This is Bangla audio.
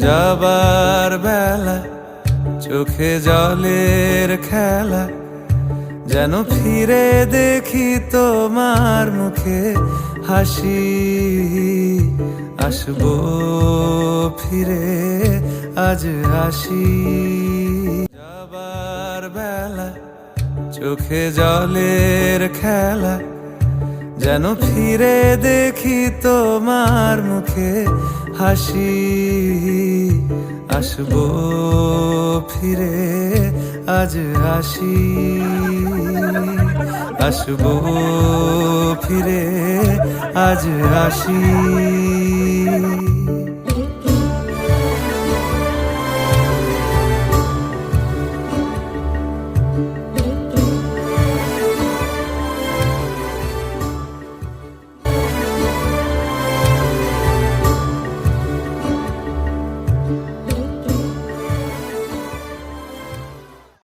যাবার বেলা চোখে জলের খেলা, যেন ফিরে দেখি তোমার মুখে হাসি। আসবো ফিরে আজ আসি। যাবার বেলা চোখে জলের খেলা, যেন ফিরে দেখি তোমার মুখে হাসি। আসবো ফিরে আজ আসি। আসবো ফিরে আজ আসি।